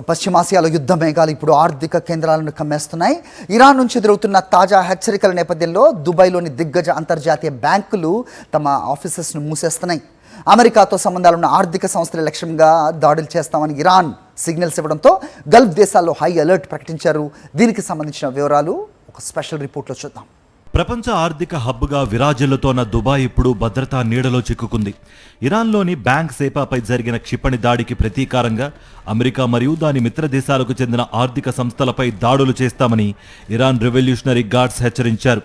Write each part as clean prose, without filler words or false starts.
పశ్చిమాసియాలో యుద్ధ మేఘాలు ఇప్పుడు ఆర్థిక కేంద్రాలను కమ్మేస్తున్నాయి. ఇరాన్ నుంచి ఎదురవుతున్న తాజా హెచ్చరికల నేపథ్యంలో దుబాయ్లోని దిగ్గజ అంతర్జాతీయ బ్యాంకులు తమ ఆఫీసెస్ను మూసేస్తున్నాయి. అమెరికాతో సంబంధాలున్న ఆర్థిక సంస్థల లక్ష్యంగా దాడులు చేస్తామని ఇరాన్ సిగ్నల్స్ ఇవ్వడంతో గల్ఫ్ దేశాల్లో హై అలర్ట్ ప్రకటించారు. దీనికి సంబంధించిన వివరాలు ఒక స్పెషల్ రిపోర్ట్లో చూద్దాం. ప్రపంచ ఆర్థిక హబ్గా విరాజిల్లుతోన్న దుబాయ్ ఇప్పుడు భద్రతా నీడలో చిక్కుకుంది. ఇరాన్లోని బ్యాంక్ సేపాపై జరిగిన క్షిపణి దాడికి ప్రతీకారంగా అమెరికా మరియు దాని మిత్ర దేశాలకు చెందిన ఆర్థిక సంస్థలపై దాడులు చేస్తామని ఇరాన్ రెవల్యూషనరీ గార్డ్స్ హెచ్చరించారు.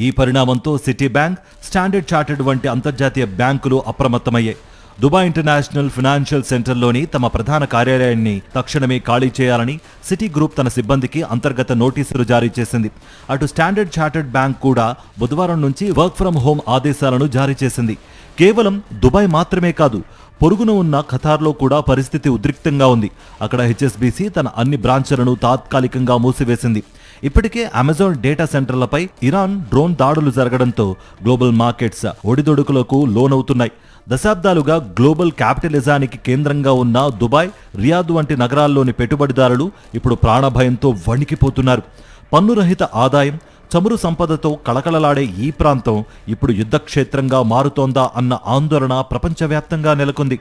ఈ పరిణామంతో సిటీ బ్యాంక్, స్టాండర్డ్ చార్టర్డ్ వంటి అంతర్జాతీయ బ్యాంకులు అప్రమత్తమయ్యాయి. దుబాయ్ ఇంటర్నేషనల్ ఫైనాన్షియల్ సెంటర్లోని తమ ప్రధాన కార్యాలయాన్ని తక్షణమే ఖాళీ చేయాలని సిటీ గ్రూప్ తన సిబ్బందికి అంతర్గత నోటీసులు జారీ చేసింది. అటు స్టాండర్డ్ చార్టర్డ్ బ్యాంక్ కూడా బుధవారం నుంచి వర్క్ ఫ్రం హోమ్ ఆదేశాలను జారీ చేసింది. కేవలం దుబాయ్ మాత్రమే కాదు, పొరుగున ఉన్న ఖతార్లో కూడా పరిస్థితి ఉద్రిక్తంగా ఉంది. అక్కడ హెచ్ఎస్బీసీ తన అన్ని బ్రాంచ్లను తాత్కాలికంగా మూసివేసింది. ఇప్పటికే అమెజాన్ డేటా సెంటర్లపై ఇరాన్ డ్రోన్ దాడులు జరగడంతో గ్లోబల్ మార్కెట్స్ ఒడిదొడుకులకు లోనవుతున్నాయి. దశాబ్దాలుగా గ్లోబల్ క్యాపిటలిజానికి కేంద్రంగా ఉన్న దుబాయ్, రియాద్ వంటి నగరాల్లోని పెట్టుబడిదారులు ఇప్పుడు ప్రాణభయంతో వణికిపోతున్నారు. పన్నురహిత ఆదాయం, చమురు సంపదతో కళకళలాడే ఈ ప్రాంతం ఇప్పుడు యుద్ధక్షేత్రంగా మారుతోందా అన్న ఆందోళన ప్రపంచవ్యాప్తంగా నెలకొంది.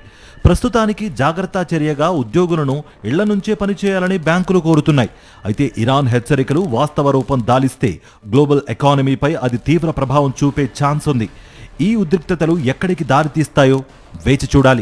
ప్రస్తుతానికి జాగ్రత్త చర్యగా ఉద్యోగులను ఇళ్ల నుంచే పనిచేయాలని బ్యాంకులు కోరుతున్నాయి. అయితే ఇరాన్ హెచ్చరికలు వాస్తవ రూపం దాలిస్తే గ్లోబల్ ఎకానమీపై అది తీవ్ర ప్రభావం చూపే ఛాన్స్ ఉంది. ఈ ఉద్రిక్తతలు ఎక్కడికి దారితీస్తాయో వేచి చూడాలి.